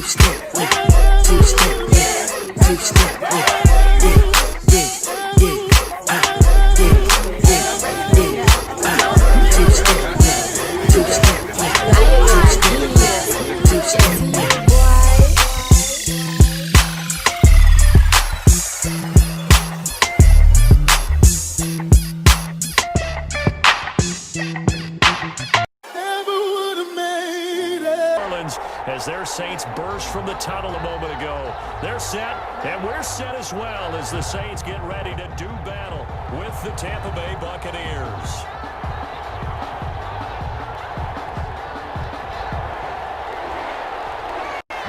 Two-step with it. Two-step with it. Two-step with it. As their Saints burst from the tunnel a moment ago. They're set, and we're set as well as the Saints get ready to do battle with the Tampa Bay Buccaneers.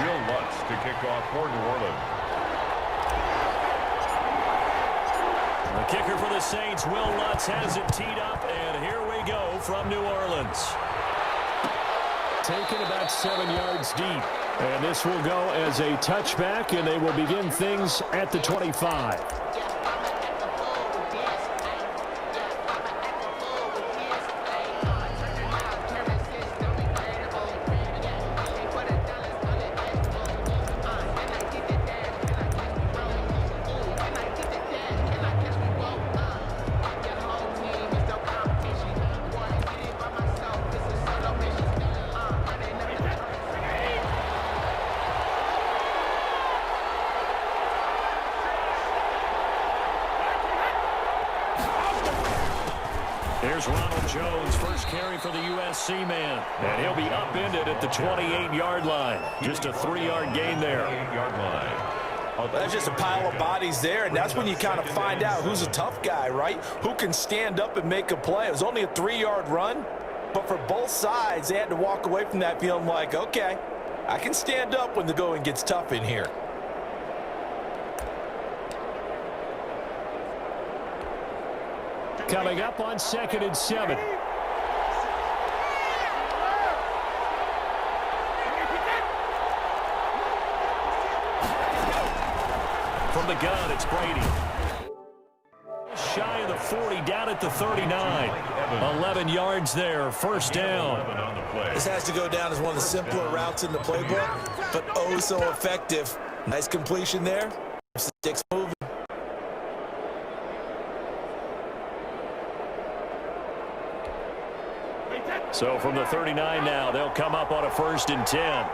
Will Lutz to kick off for New Orleans. The kicker for the Saints, Will Lutz, has it teed up, and here we go from New Orleans. Taken about 7 yards deep. And this will go as a touchback, and they will begin things at the 25. Here's Ronald Jones, first carry for the USC man. And he'll be upended at the 28-yard line. Just a 3-yard gain there. 8-yard line. Oh, that's just a pile of bodies there, and that's when you kind of find out who's a tough guy, right? Who can stand up and make a play. It was only a 3-yard run, but for both sides, they had to walk away from that feeling like, okay, I can stand up when the going gets tough in here. Coming up on 2nd and 7. From the gun, it's Brady. Shy of the 40, down at the 39. 11 yards there, first down. This has to go down as one of the simpler routes in the playbook, but oh so effective. Nice completion there. Sticks moving. So from the 39 now, they'll come up on a 1st and 10.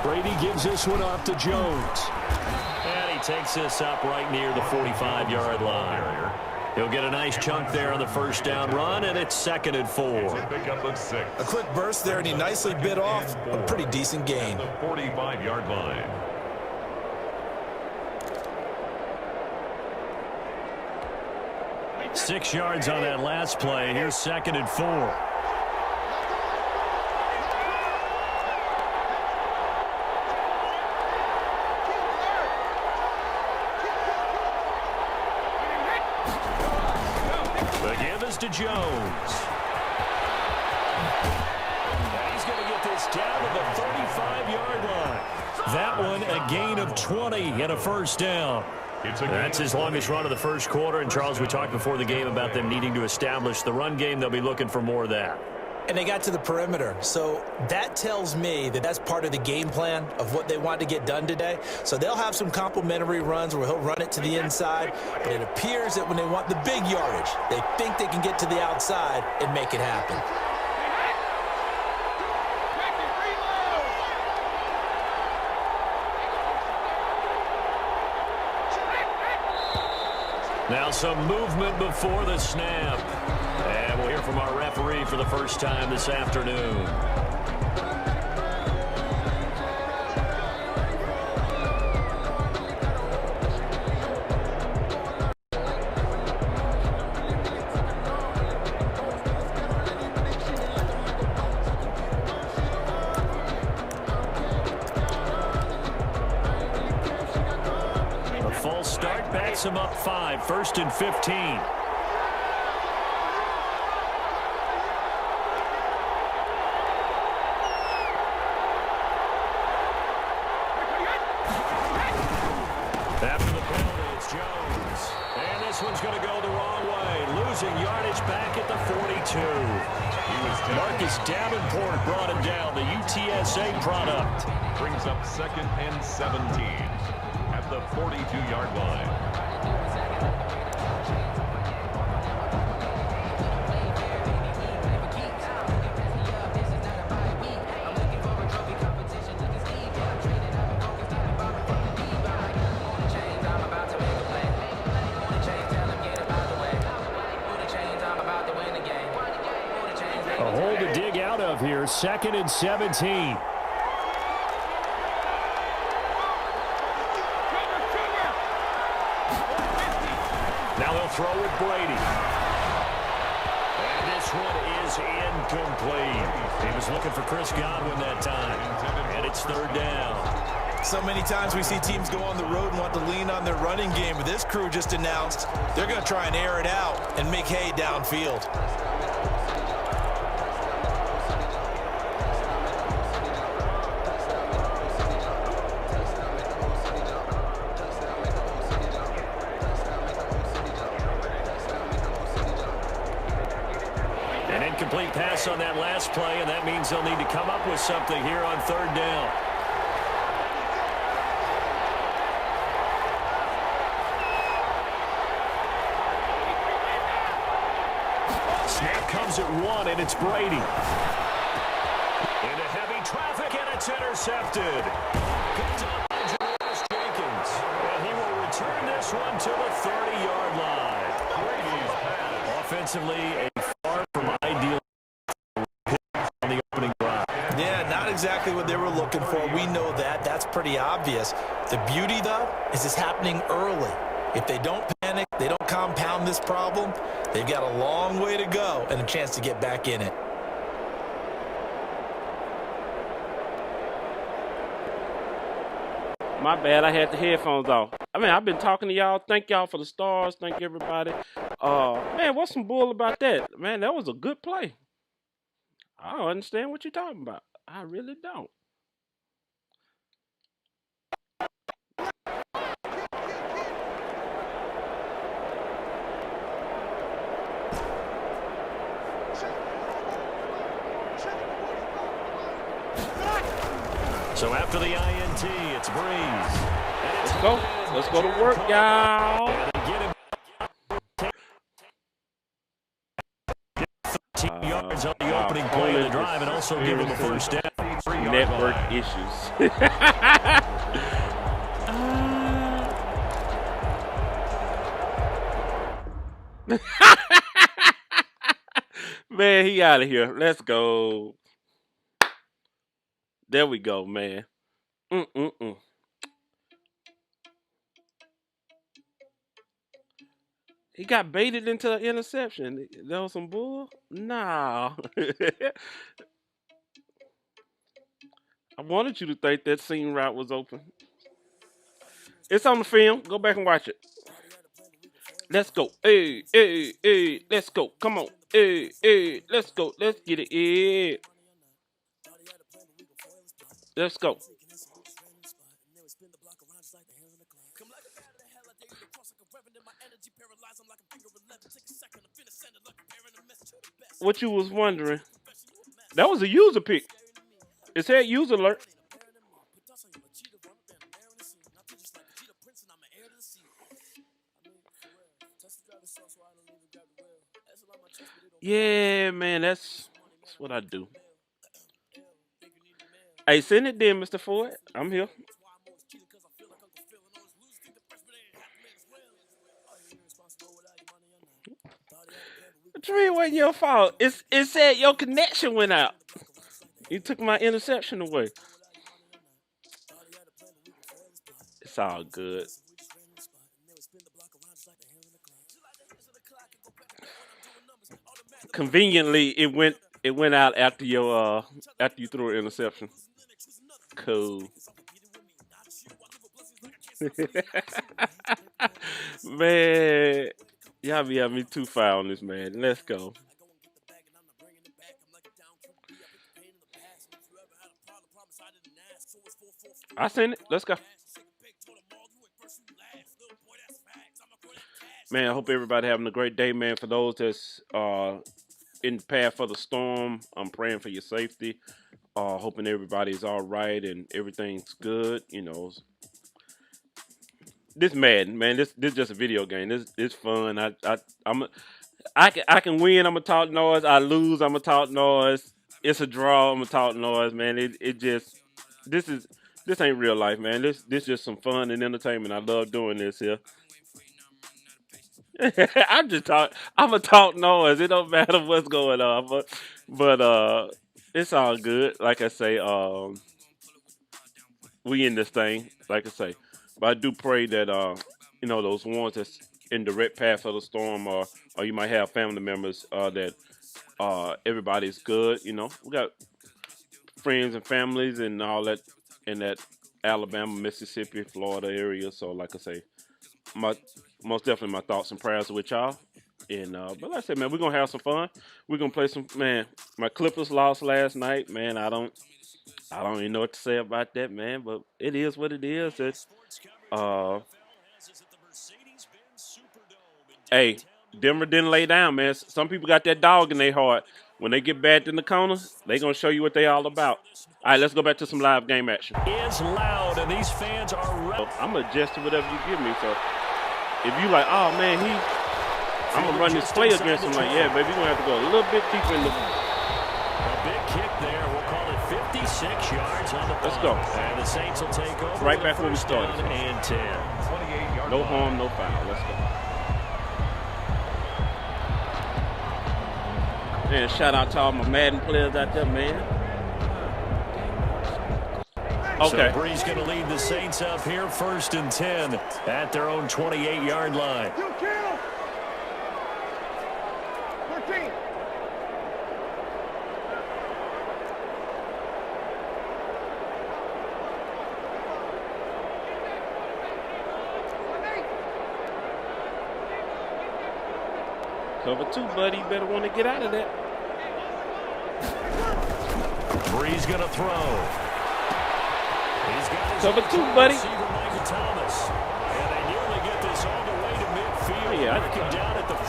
Brady gives this one off to Jones. And he takes this up right near the 45-yard line. He'll get a nice chunk there on the first down run, and it's 2nd and 4. A quick burst there, and he nicely bit off a pretty decent gain. The 45-yard line. Six yards on that last play. Here's 2nd and 4. The give is to Jones. And he's going to get this down to the 35-yard line. That one a gain of 20 and a first down. That's his longest run of the first quarter. And, Charles, we talked before the game about them needing to establish the run game. They'll be looking for more of that. And they got to the perimeter. So that tells me that that's part of the game plan of what they want to get done today. So they'll have some complementary runs where he'll run it to the inside. But it appears that when they want the big yardage, they think they can get to the outside and make it happen. Now some movement before the snap. And we'll hear from our referee for the first time this afternoon. A false start backs him up 5, 1st and 15. After the penalty, it's Jones. And this one's going to go the wrong way. losing yardage back at the 42. Marcus Davenport brought him down, the UTSA product. Brings up 2nd and 17 at the 42-yard line. A hole to dig out of here, 2nd and 17. Now they'll throw with Brady. And this one is incomplete. He was looking for Chris Godwin that time. And it's 3rd down. So many times we see teams go on the road and want to lean on their running game, but this crew just announced they're going to try and air it out and make hay downfield. An incomplete pass on that last play, and that means they'll need to come up with something here on 3rd down. Snap comes at 1, and it's Brady. Into heavy traffic, and it's intercepted. Picked up by Janoris Jenkins. And he will return this one to the 30-yard line. Brady's pass. Offensively, a far from ideal on the opening drive. Yeah, not exactly what they were looking for. We know that. That's pretty obvious. The beauty, though, is it's happening early. If they don't panic, they don't compound this problem, they've got a long way to go and a chance to get back in it. My bad, I had the headphones off. I mean, I've been talking to y'all. Thank y'all for the stars. Thank everybody. Man, what's some bull about that? Man, that was a good play. I don't understand what you're talking about. I really don't. So after the INT, it's Breeze. Let's go. Let's go to work, y'all. Get him 13 yards on the opening play of the drive and also give him a first down. Network issues. Man, he out of here. Let's go. There we go, man. He got baited into an interception. That was some bull? Nah. I wanted you to think that seam route was open. It's on the film. Go back and watch it. Let's go. Hey, hey, hey. Let's go. Come on. Hey, hey. Let's go. Let's get it. Yeah. Let's go. What you was wondering? That was a user pick. It said user alert. Yeah, man, that's what I do. Hey, send it then, Mr. Ford. I'm here. It wasn't your fault. It said your connection went out. You took my interception away. It's all good. Conveniently, it went out after you threw an interception. Cool. Man, y'all be having me too far on this, man. Let's go. I seen it. Let's go. Man, I hope everybody having a great day, man. For those that's in the path for the storm, I'm praying for your safety. Hoping everybody's all right and everything's good. You know, this Madden, man, this just a video game. This fun. I can win. I'm gonna talk noise. I lose. I'm gonna talk noise. It's a draw. I'm gonna talk noise, man. It just this ain't real life, man. This just some fun and entertainment. I love doing this here. I'm a talk noise. It don't matter what's going on, but it's all good. Like I say, we in this thing. Like I say, but I do pray that those ones that's in direct path of the storm, or you might have family members that everybody's good. You know, we got friends and families and all that in that Alabama, Mississippi, Florida area. So, like I say, most definitely my thoughts and prayers are with y'all. And but like I said, man, we're gonna have some fun. We're gonna play some, man. My Clippers lost last night, man. I don't even know what to say about that, man. But it is what it is. Hey, Denver didn't lay down, man. Some people got that dog in their heart. When they get backed in the corner, they gonna show you what they all about. All right, let's go back to some live game action. Is loud, and these fans are ready. I'm gonna adjust to whatever you give me. So if you like, oh man, I'm gonna run this play against him. Like, yeah, baby, you're gonna have to go a little bit deeper in the. A big kick there. We'll call it 56 yards on the ball. Let's go. And the Saints will take over. Right back where we started. And 10. No harm, no foul. Let's go. Man, shout out to all my Madden players out there, man. Okay. So Bree's going to lead the Saints up here, 1st and 10 at their own 28-yard line. Cover 2, buddy. You better want to get out of that. Bree's going to throw. He's got his Cover 2, buddy. Thomas. And they nearly get this all the way to midfield. Yeah,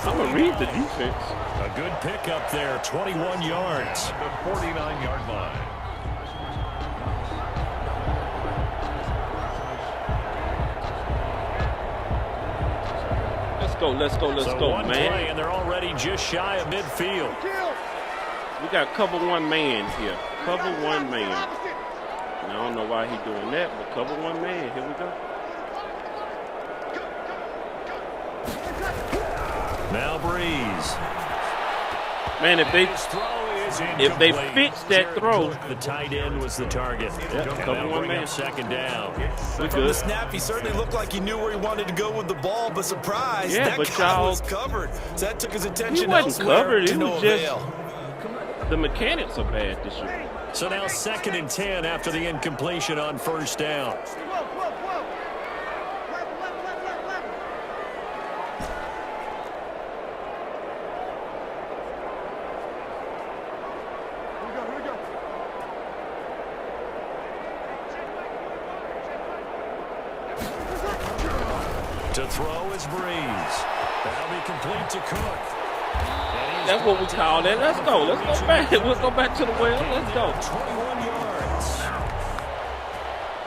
I'm going to read the defense. A good pickup there, 21 yards. The 49-yard line. Let's go, one man. Play, and they're already just shy of midfield. We got cover 1 man here. Cover 1 man. And I don't know why he's doing that, but cover 1 man. Here we go. Now Breeze. Man, if they fix that throw, the tight end was the target. cover 1 man. Second down. We From good. the snap, he certainly looked like he knew where he wanted to go with the ball, but surprise, Yeah, that but guy y'all- was covered. So that took his attention He wasn't elsewhere covered. to It no was just avail. the mechanics are bad this year. So now 2nd and 10 after the incompletion on 1st down. To throw is Breeze. That'll be complete to Cook. That's what we call it. Let's go. Let's go back. Let's go back to the well. Let's go. 21 yards.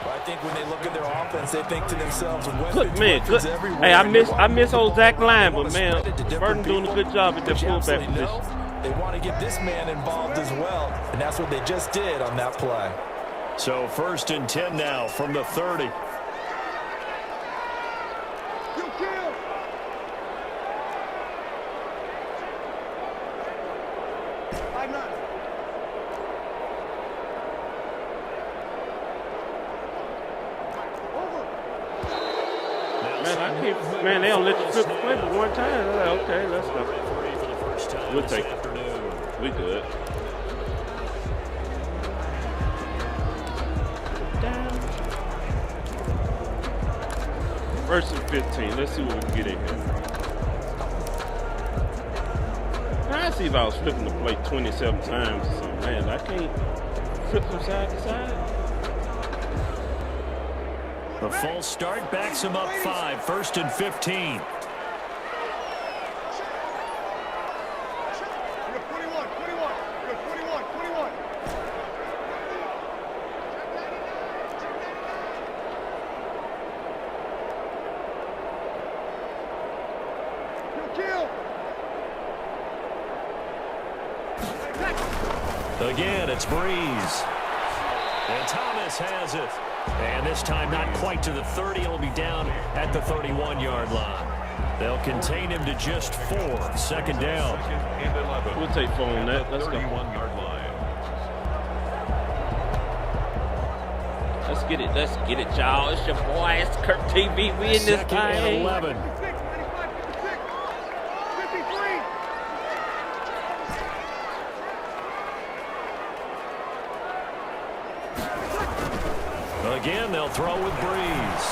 I think when they look at their offense, they think to themselves, Good man. Good. Hey, I miss old Zach Line, but man, Burton doing a good job at the fullback position. They want to get this man involved as well, and that's what they just did on that play. So 1st and 10 now from the 30. Man, they don't let you flip the play but 1 time. Like, okay, let's go. We'll take it. We good. Down. 1st and 15. Let's see what we can get in here. Now, I see if I was flipping the play 27 times or something. Man, I can't flip from side to side. The full start backs him up 5, 1st and 15. Again, it's Breeze. And Thomas has it. And this time not quite to the 30. It'll be down at the 31-yard line. They'll contain him to just 4. Second down. We'll take 4 on that. Let's go. 31-yard line. Let's get it. Let's get it, y'all. It's your boy. It's Kirk TV. We in this Second and thing. 11. Again, they'll throw with Breeze.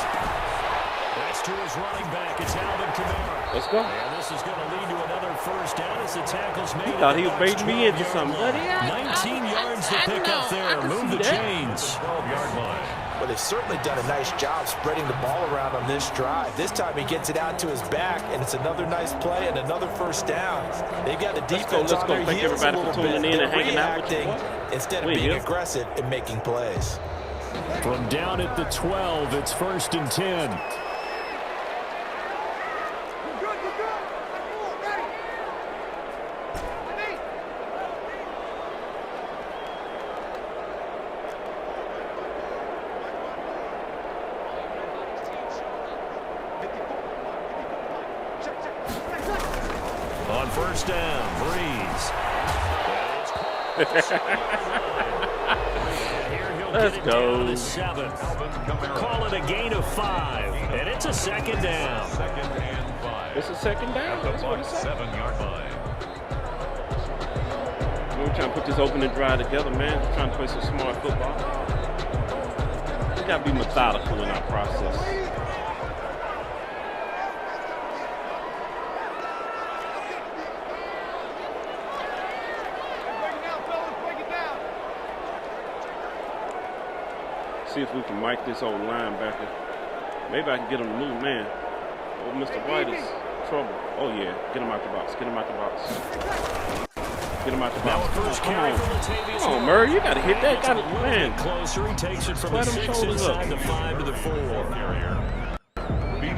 That's to his running back. It's Alvin Kamara. Let's go. And this is going to lead to another first down as the tackle's made. He thought he was baiting me into something, buddy. 19 yards to pick up there. Move the chains. 12-yard line. Well, they've certainly done a nice job spreading the ball around on this drive. This time he gets it out to his back, and it's another nice play and another first down. They've got the defense on their Thank heels a everybody little for tuning bit. in They're and hanging out with you. reacting instead of being aggressive and making plays. From down at the 12, it's 1st and 10. On first down, Breeze. Let's go. 7. Call it a gain of 5, and it's a second down. Second and 5. It's a second down. That's what it said. 7-yard line. We're trying to put this opening drive together, man. We're trying to play some smart football. We got to be methodical in our process. See if we can mic this old linebacker. Maybe I can get him to move, man. Oh, Mr. White is trouble. Oh, yeah. Get him out the box. Get him out the box. Get him out the box. Come on, Murray. You got to hit that. Man. Closer. He takes it from the 6 inside the 5 to the 4.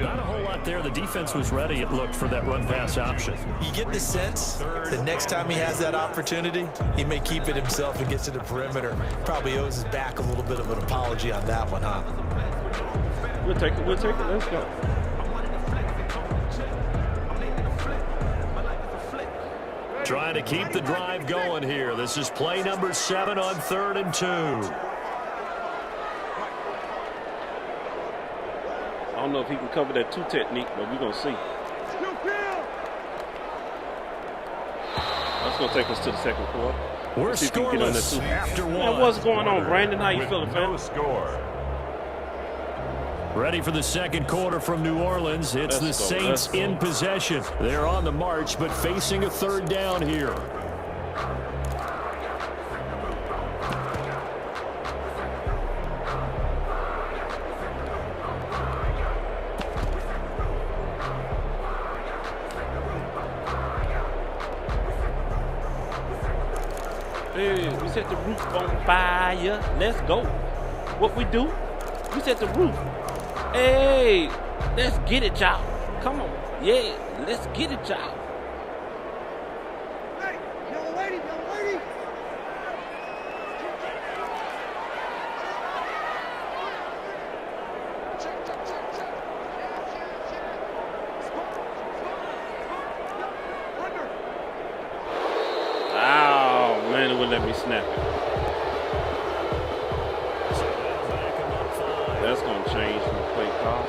Not a whole lot there. The defense was ready, it looked, for that run-pass option. You get the sense the next time he has that opportunity, he may keep it himself and get to the perimeter. Probably owes his back a little bit of an apology on that one, huh? We'll take it. We'll take it. Let's go. Trying to keep the drive going here. This is play number 7 on 3rd and 2. I don't know if he can cover that 2 technique, but we're going to see. That's going to take us to the second quarter. We're scoreless after 1. Man, what's going on, Brandon? How you feeling, No man? score. Ready for the second quarter from New Orleans. It's the Saints in possession. They're on the march, but facing a 3rd down here. Hey, we set the roof on fire. Let's go. What we do? We set the roof. Hey, let's get it, y'all. Come on. Yeah, let's get it, y'all. Hey, young lady, young lady. Oh, man, it wouldn't let me snap it. That's going to change from the play call.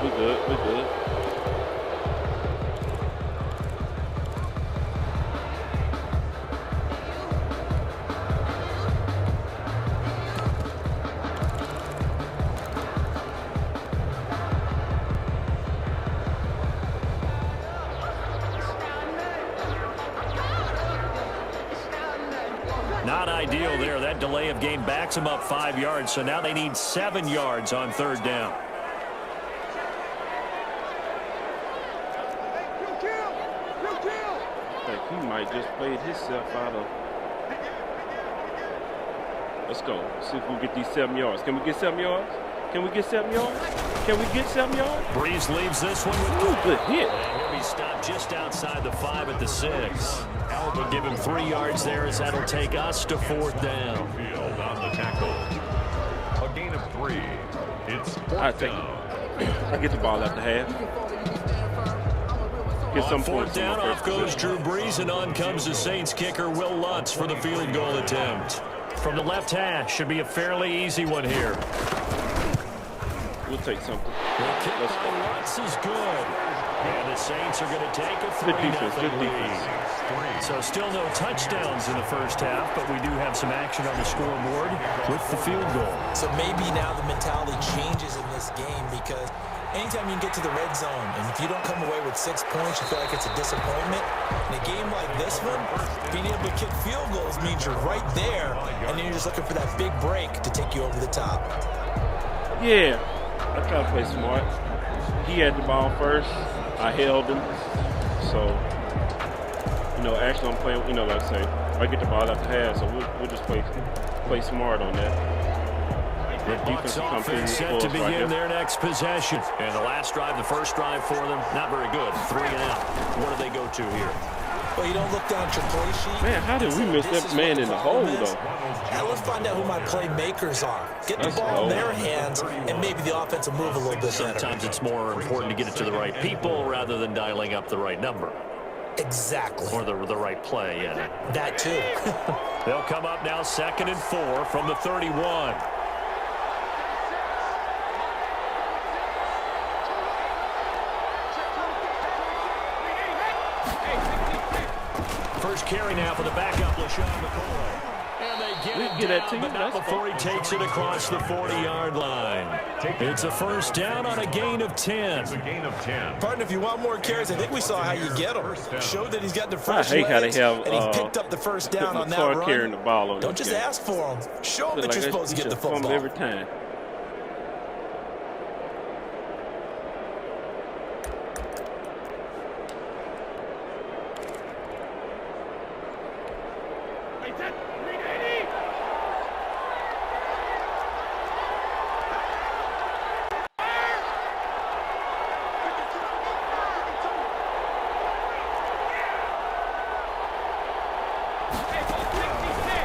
We good, we good. Not ideal there. That delay of game backs them up 5 yards, so now they need 7 yards on 3rd down. I think he might just played himself out of. Let's go. See if we can get these 7 yards. Can we get 7 yards? Can we get 7 yards? Can we get 7 yards? Breeze leaves this one with Ooh, good hit. And he'll be stopped just outside the 5 at the 6. We'll give him 3 yards there as that'll take us to 4th down. Field on the tackle. A gain of 3. It's I 4th take down. I get the ball after half. Get On some 4th points. down, off goes Drew Brees, and on comes the Saints kicker, Will Lutz, for the field goal attempt. From the left hash, should be a fairly easy one here. We'll take something. The kick Let's by go. Lutz is good. And the Saints are going to take a Good defense, 3-0 good lead. defense. So still no touchdowns in the first half, but we do have some action on the scoreboard with the field goal. So maybe now the mentality changes in this game because anytime you can get to the red zone, and if you don't come away with 6 points, you feel like it's a disappointment. In a game like this one, being able to kick field goals means you're right there, and then you're just looking for that big break to take you over the top. Yeah, I try to play smart. He had the ball first. I held him. So, actually I'm playing, like I say, I get the ball after half, so we'll just play smart on that. The Bucs offense set to begin their next possession. And the last drive, the first drive for them, not very good. 3 and out. What do they go to here? Well, you don't look down at your play sheet. Man, how did we miss that man in the hole, though? Now let's find out who my playmakers are. Get the ball in their hands, and maybe the offense will move a little bit better. Sometimes it's more important to get it to the right people rather than dialing up the right number. Exactly. Or the right play, yeah. That too. They'll come up now 2nd and 4 from the 31. First carry now for the backup, LaShawn McCoy. And they get it down, but not before he takes it across the 40-yard line. It's a first down on a gain of 10. It's a gain of 10. Partner, if you want more carries, I think we saw how you get them. Showed that he's got the I fresh hate how they legs, have and he picked up the first down on that run. carrying the ball on Don't just ask for them. Show them that you're supposed to get the football. Every time.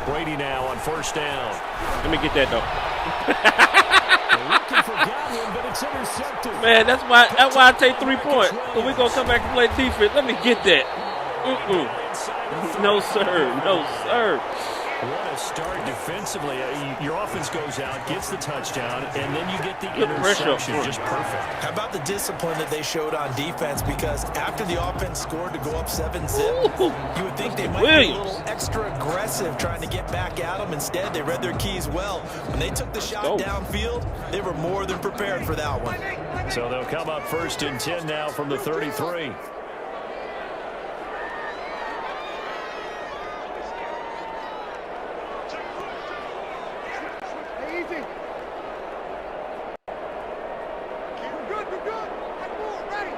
Brady now on first down. Let me get that, though. Looking for Godwin, but it's intercepted. Man, that's why I take 3 points. So we're going to come back and play defense. Let me get that. No, sir. No, sir. What a start defensively. Your offense goes out, gets the touchdown, and then you get the Good pressure up interception. front. Just perfect. How about the discipline that they showed on defense? Because after the offense scored to go up 7-zip, you would think they might be a little extra aggressive trying to get back at them. Instead, they read their keys well. When they took the shot downfield, they were more than prepared for that one. So they'll come up 1st and 10 now from the 33. Easy. We're good. One more. Ready.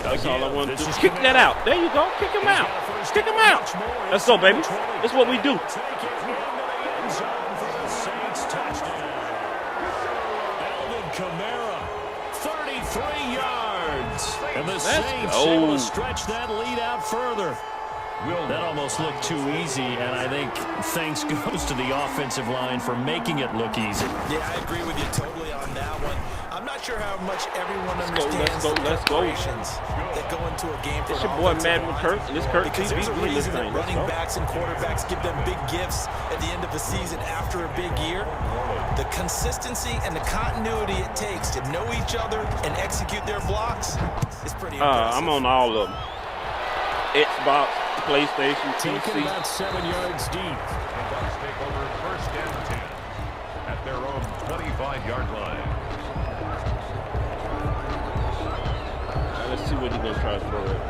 That's all I wanted to do. Kick that out. There you go. Kick him out. Kick him out. Let's go, baby. That's what we do. Kamara, 33 yards. And the Let's Saints go. able to stretch that lead out further. That almost looked too easy, and I think thanks goes to the offensive line for making it look easy. Yeah, I agree with you totally on that one. I'm not sure how much everyone understands let's the go. preparations that go into a game for It's an your boy offensive Madden line. Kirk, and this Kirk Because there's a TV this reason that thing. Let's running go. backs and quarterbacks give them big gifts at the end of the season after a big year. The consistency and the continuity it takes to know each other and execute their blocks is pretty impressive. I'm on all of them. Xbox, PlayStation, Taking PC. about 7 yards deep. The Bucs take over 1st and 10 at their own 25-yard line. Now let's see what he's going to try to throw at.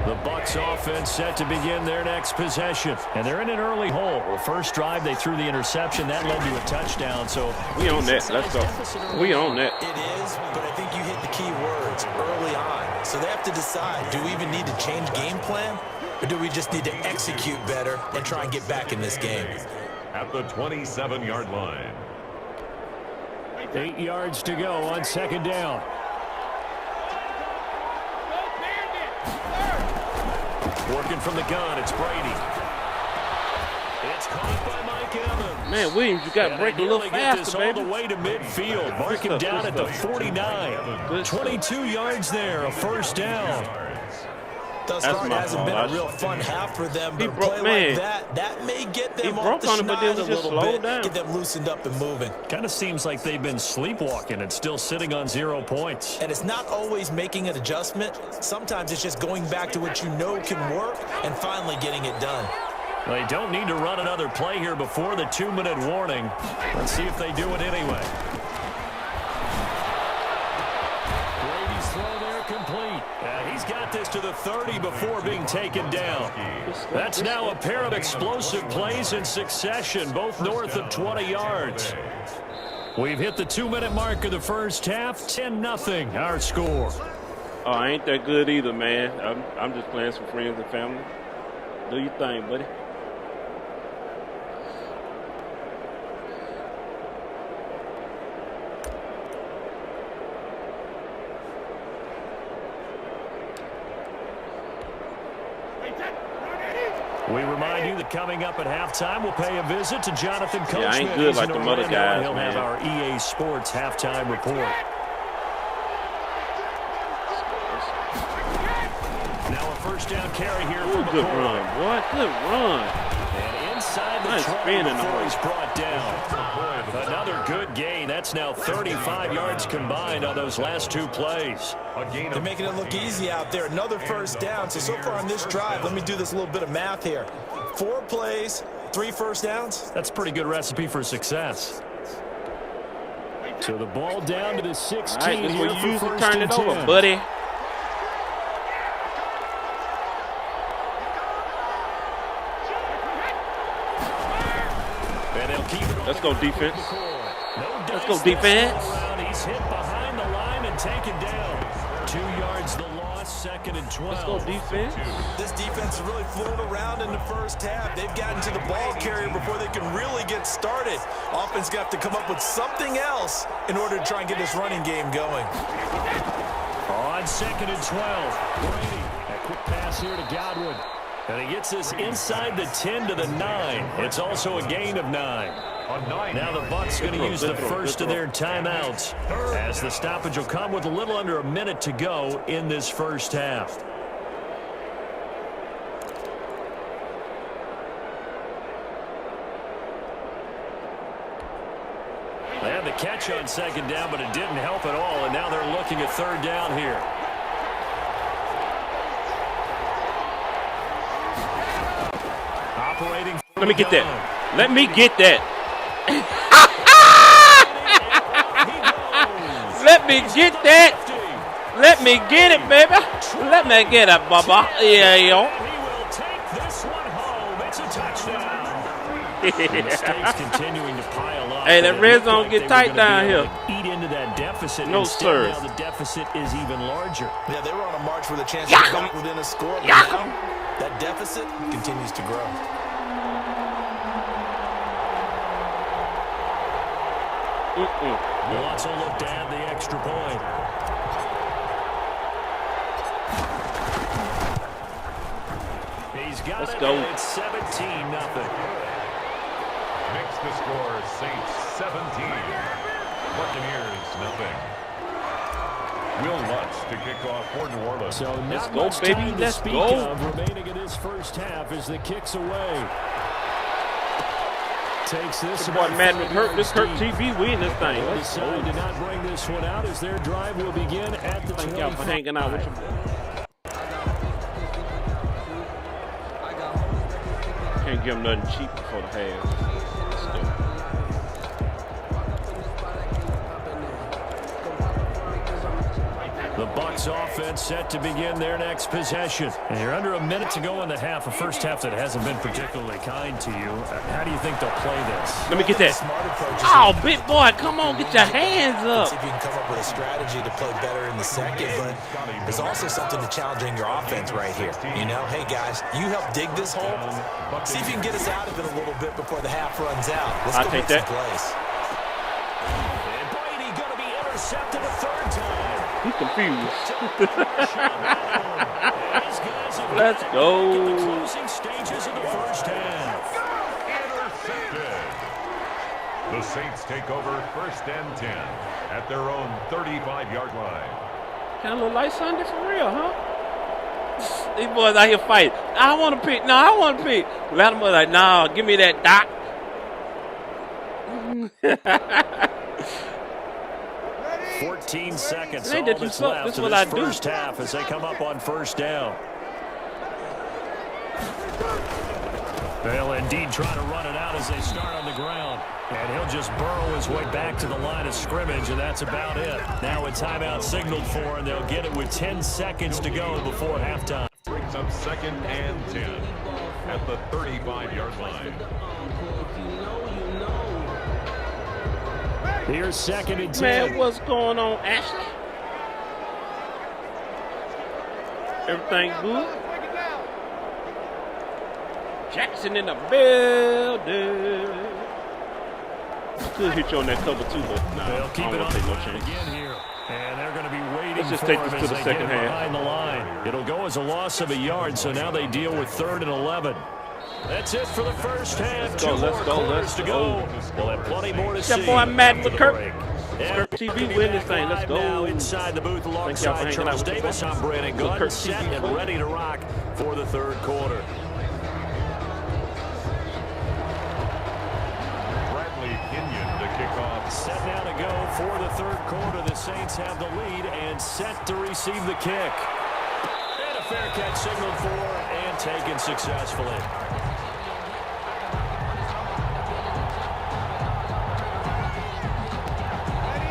The Bucs Bucs offense set to begin their next possession. And they're in an early hole. First drive, they threw the interception. That led to a touchdown. So we on that. Let's go. We on that. It is, but I think you hit the key words early on. So they have to decide, do we even need to change game plan? Or do we just need to execute better and try and get back in this game? At the 27-yard line. 8 yards to go on second down. Working from the gun, it's Brady. It's caught by Mike Evans. Man, Williams, you got to break a little faster, baby. All the way to midfield. Mark him down at the 49. 22 yards there, a first down. Thus far, it hasn't been a real fun half for them, but a play like that may get them off the schneid a little bit, get them loosened up and moving. Kind of seems like they've been sleepwalking and still sitting on 0 points. And it's not always making an adjustment. Sometimes it's just going back to what you know can work and finally getting it done. They don't need to run another play here before the 2-minute warning. Let's see if they do it anyway. Brady's throw there complete. He's got this to the 30 before being taken down. That's now a pair of explosive plays in succession, both north of 20 yards. We've hit the 2-minute mark of the first half, 10-0 our score. Oh, I ain't that good either, man. I'm just playing some friends and family. Do your thing, buddy. We remind you that coming up at halftime, we'll pay a visit to Jonathan Coachman. Yeah, I ain't good like the other guys, He'll man. have our EA Sports halftime report. Now a first down carry here from good run, boy. Good run. And inside the 20 before he's brought down. Another good gain. That's now 35 yards combined on those last 2 plays. They're making it look easy out there. Another first down. So far on this drive, let me do this little bit of math here. 4 plays, 3 first downs. That's a pretty good recipe for success. So the ball down to the 16. All right, this is where you usually turn it 10. over, buddy. Let's go, defense. Let's go, defense. He's hit behind the line and taken down. 2 yards the loss, 2nd and 12. Let's go, defense. This defense has really floated around in the first half. They've gotten to the ball carrier before they can really get started. Offense got to come up with something else in order to try and get this running game going. On 2nd and 12. Brady, a quick pass here to Godwin. And he gets this inside the 10 to the 9. It's also a gain of 9. Now the Bucs going to use the first of their timeouts, as the stoppage will come with a little under a minute to go in this first half. They had the catch on 2nd down, but it didn't help at all, and now they're looking at 3rd down here. Operating. Let me get that. Let me get that. Let me get that. Let me get it, baby. Let me get it, Bubba. Yeah, yo. He will take this one home. It's a touchdown. Mistakes continuing to pile up. Hey, that red zone get tight down here. Eat into that deficit. No, sir. Now the deficit is even larger. Yeah, they were on a march with a chance to come within a score. But now that deficit continues to grow. Wants to look to add the extra point. He's got Let's it. go. It's 17-0. Makes the score Saints 17. Buccaneers nothing. Will Lutz to kick off for New Orleans. So Let's not go, much baby. time to Let's speak go. of remaining in this first half as the kicks away. Takes this Boy, Madden hurt. This hurt deep. TV. We in this thing. They Let's decide to go. not bring this one out as their drive will begin at the Thank y'all for hanging out with you. Can't give them nothing cheap before the half. Let's go. The Bucs offense set to begin their next possession. And you're under a minute to go in the half, a first half that hasn't been particularly kind to you. How do you think they'll play this? Let me get that. Oh, big boy, come on, get your hands up. See if you can come up with a strategy to play better in the second, but there's also something to challenging your offense right here. You know, hey, guys, you help dig this hole. See if you can get us out of it a little bit before the half runs out. Let's go make some plays. And Brady going to be intercepted a third time. He's confused. Let's go. The closing stages of the first half. Intercepted. The Saints take over 1st and 10 at their own 35-yard line. Kind of look like Sunday for real, huh? These boys out here fighting. I want to pick. No, I want to pick. Latimer like, no, give me that doc. 14 seconds. Ain't All that you that's suck? left That's of what this I do. first half as they come up on first down. They'll indeed try to run it out as they start on the ground. And he'll just burrow his way back to the line of scrimmage, and that's about it. Now a timeout signaled for, and they'll get it with 10 seconds to go before halftime. Brings up 2nd and 10 at the 35-yard line. Here's 2nd and 10. Man, what's going on, Ashley? Everything good? Jackson in the building. Could hit you on that cover too, but nah, They'll keep it on take no the chance. again here. And they're going to be waiting Let's just for take him this as to the they second get half. behind the line. It'll go as a loss of a yard, so now they deal with 3rd and 11. That's it for the first half. Let's go, Two let's more go, quarters let's to go. We'll have plenty more to It's see. your boy Madden after the Kirk. break. Kirk TV win this thing. Let's go. Now inside the booth Thank y'all for alongside hanging out Charles with the Davis. boys. I'm Brandon Kirk Gunn, TV set and win. ready to rock for the 3rd quarter. Set now to go for the 3rd quarter. The Saints have the lead and set to receive the kick. And a fair catch signaled for and taken successfully.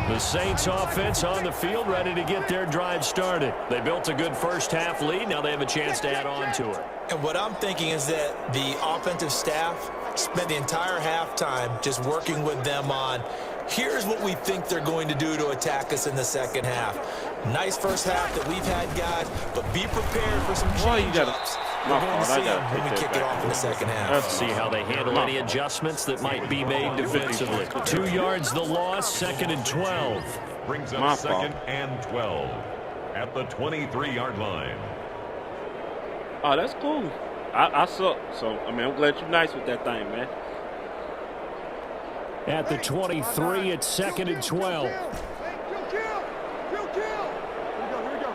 The Saints offense on the field ready to get their drive started. They built a good first half lead. Now they have a chance to add on to it. And what I'm thinking is that the offensive staff spent the entire halftime just working with them on, here's what we think they're going to do to attack us in the second half. Nice first half that we've had, guys, but be prepared for some change-ups. We're going to see them when we kick it off in the second half. Let's see how they handle any adjustments that might be made defensively. 2 yards the loss, 2nd and 12. Brings up 2nd and 12 at the 23-yard line. Oh, that's cool. I suck. So, I mean, I'm glad you're nice with that thing, man. At the 23, it's 2nd and 12. Kill. Here we go.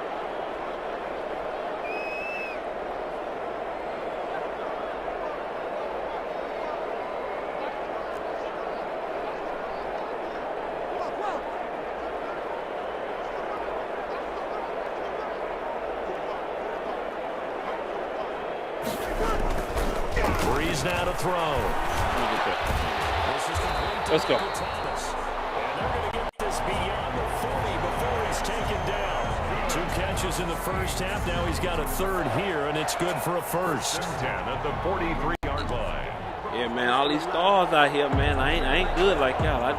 Breeze now to throw. Let's go. And they're going to get this beyond the 40 before he's taken down. 2 catches in the first half. Now he's got a 3rd here, and it's good for a first. 10 at the 43-yard line. Yeah, man, all these stars out here, man, I ain't good like y'all. I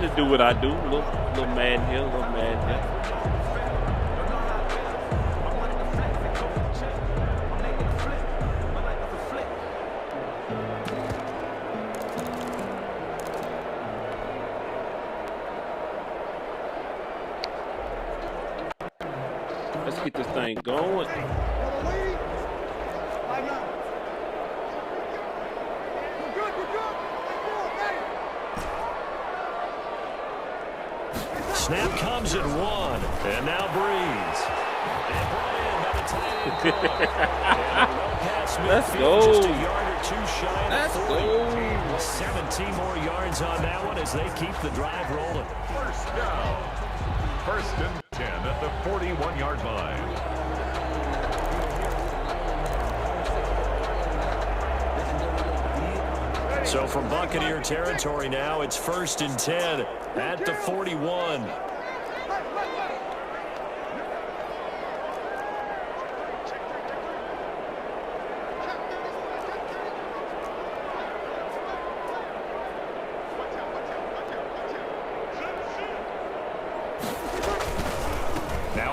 just do what I do. Little Madden here, little Madden here. Let's get this thing going. Snap comes at 1, and now Breeze. And brought in by the tight end. Let's go. Just a yard or 2 shy. Let's go. 17 more yards on that one as they keep the drive rolling. First down. 1st and 10 at the 41-yard line. So from Buccaneer territory now, it's 1st and 10 at the 41.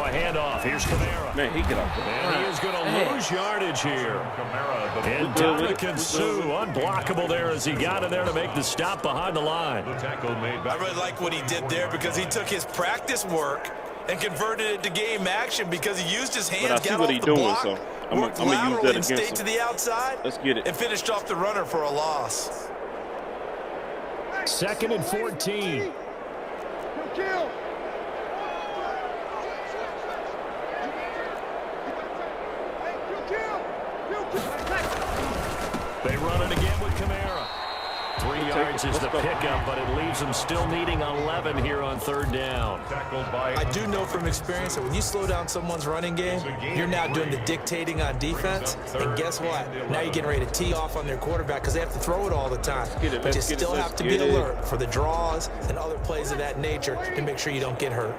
Now a handoff. Here's Kamara. Man, he get up. And he is going to lose yardage here. And Dominican Sue, unblockable there as he got in there to make the stop behind the line. I really like what he did there because he took his practice work and converted it to game action because he used his hands, got off the block, so I'm going to use that against him. Stayed to the outside. Let's get it. And finished off the runner for a loss. 2nd and 14. Kill. They run it again with Kamara. 3 yards is the pickup, but it leaves them still needing 11 here on 3rd down. I do know from experience that when you slow down someone's running game, you're now doing the dictating on defense. And guess what? Now you're getting ready to tee off on their quarterback because they have to throw it all the time. But you still have to be alert for the draws and other plays of that nature to make sure you don't get hurt.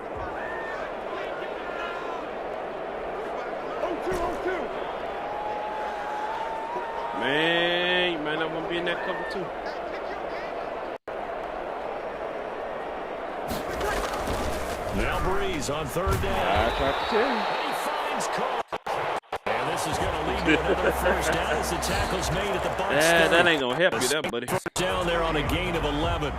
Man, you might not want to be in that cover too. Now Breeze on 3rd down. I tried to tell you. He finds Cole. And this is going to lead to another 1st down as the tackle's made at the Bucs. Yeah, that ain't going to help you, that buddy. Down there on a gain of 11.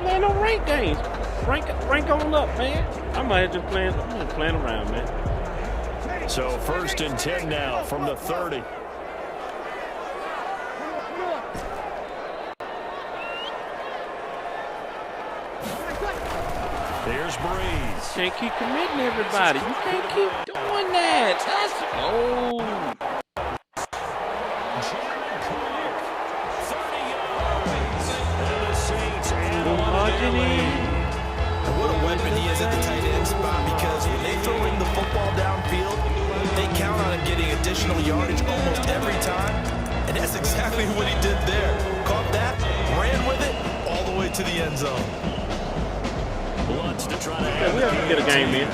Playing no rank games. Rank on up, man. I might just playing around, man. So 1st and 10 now from the 30. There's Breeze. Can't keep committing everybody. You can't keep doing that. Let's go. And what a weapon he is at the tight end spot because when they throw in the football downfield, they count on him getting additional yardage almost every time. And that's exactly what he did there. Caught that, ran with it, all the way to the end zone. Bloods to try to we have to get a game in.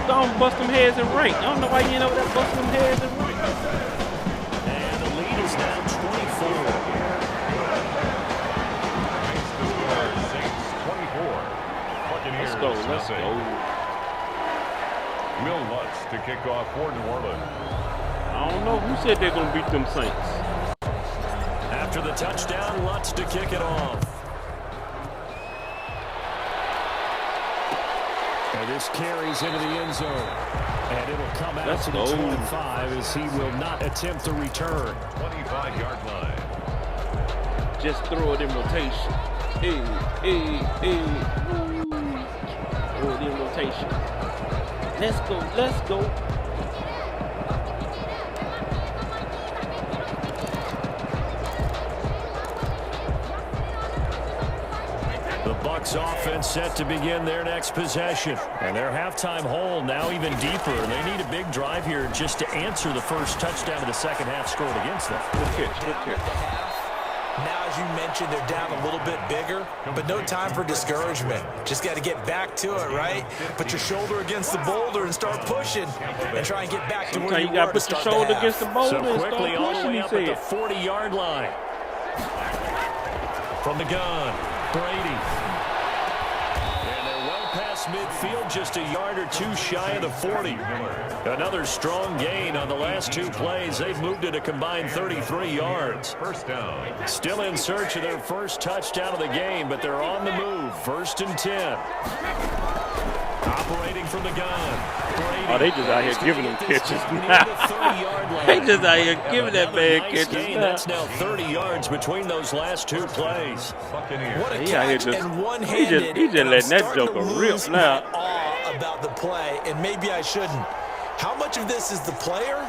Don't bust them heads and rank. I don't know why you ain't over there busting them heads and rank. And the lead is now 24. Let's go, let's go. Will Lutz to kick off for New Orleans. I don't know who said they're going to beat them Saints. After the touchdown, Lutz to kick it off. And this carries into the end zone. And it'll come out to the 25 as he will not attempt to return. 25-yard line. Just throw it in rotation. Throw it in rotation. Let's go, let's go. The Bucs offense set to begin their next possession. And their halftime hole now even deeper. They need a big drive here just to answer the first touchdown of the second half scored against them. Good catch, good catch. Now, as you mentioned, they're down a little bit bigger, but no time for discouragement. Just got to get back to it, right? Put your shoulder against the boulder and start pushing and try and get back to where you got to were to put your start shoulder the against the half. boulder So and quickly start all the pushing, way he up at the said. 40-yard line. From the gun, Brady. And they're well past midfield, just a yard or two shy of the 40. Another strong gain on the last two plays. They've moved it a combined 33 yards. First down. Still in search of their first touchdown of the game, but they're on the move. 1st and 10. Operating from the gun. Brady. Oh, they just out here giving them catches now. They just out here giving that man catches now. That's now 30 yards between those last two plays. What a He out here catch just, and one-handed. he just letting that joker rip now. Awe about the play, and maybe I shouldn't. How much of this is the player?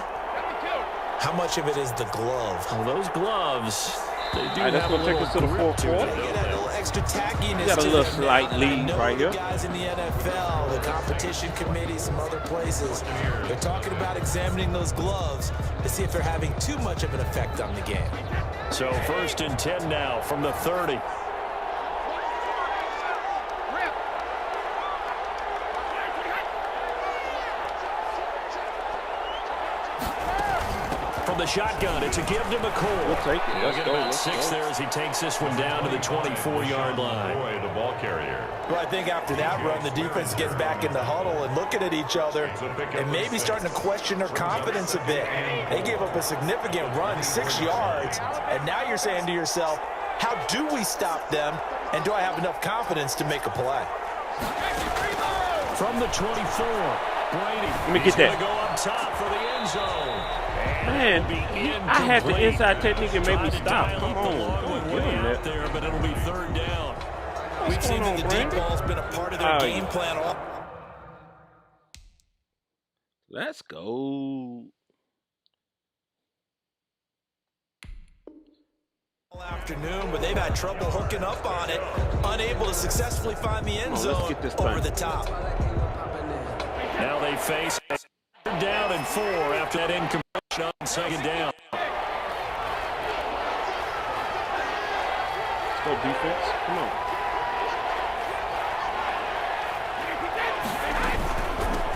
How much of it is the glove? Well, those gloves, they do Right, that's have a gonna take little us to the grip fourth to it. quarter. They get that little extra tackiness. Got a to little them. slight And I lead know right the here. guys in the NFL, the competition committee, some other places, they're talking about examining those gloves to see if they're having too much of an effect on the game. So 1st and 10 now from the 30. From the shotgun, it's a give to McCoy. We'll take it. He'll Let's get go. about Let's 6 go. there as he takes this one down to the 24-yard line. McCoy, the ball carrier. Well, I think after that run, the defense gets back in the huddle and looking at each other and maybe starting to question their confidence a bit. They gave up a significant run, 6 yards, and now you're saying to yourself, how do we stop them, and do I have enough confidence to make a play? From the 24, Brady. Let me get that. Go up top for the end zone. Man, I had the inside technique and made me stop. Come on. Long Give way him out that. there, but it'll be third down. We've seen that the deep Brandon? ball's been a part of their game plan all Let's go. afternoon, but they've had trouble hooking up on it, unable to successfully find the end zone over the top. Now they face third down and 4 after that incompletion on second down. Let's go defense. Come on.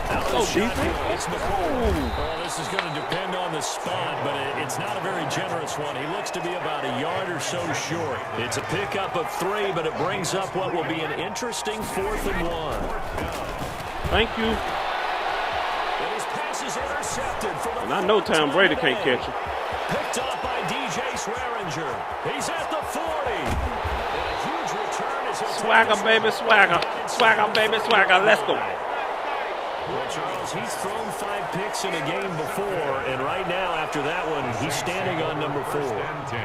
Let's go defense. It's McCoy. Well, this is going to depend on the spot, but it's not a very generous one. He looks to be about a yard or so short. It's a pickup of 3, but it brings up what will be an interesting 4th and 1. Thank you. And his pass is intercepted for the And I know Tom Brady can't catch him. Picked up by DJ Swearinger. He's at the 40. And a huge return as he'll Swagger, baby, swagger. Swagger, baby, swagger. Let's go. Well, Charles, he's thrown 5 picks in a game before, and right now, after that one, he's standing on number 4.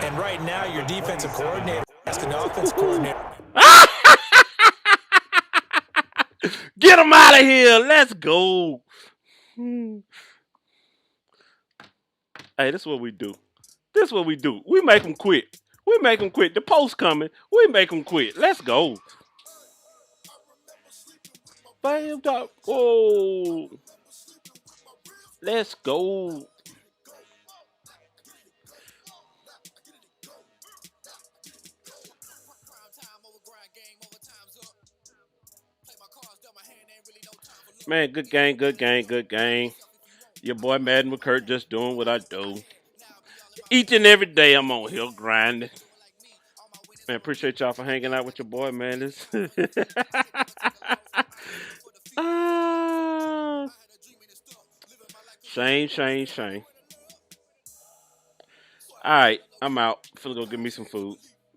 And right now, your defensive coordinator asking the offensive coordinator. Get him out of here. Let's go. Hey, this is what we do. This is what we do. We make them quit. We make them quit. The post coming. We make them quit. Let's go. Bam, dog. Oh. Let's go. Man, good game, good game, good game. Your boy Madden McCurt just doing what I do. Each and every day I'm on here grinding. Man, appreciate y'all for hanging out with your boy, man. This Shame. All right, I'm out. Finna go get me some food.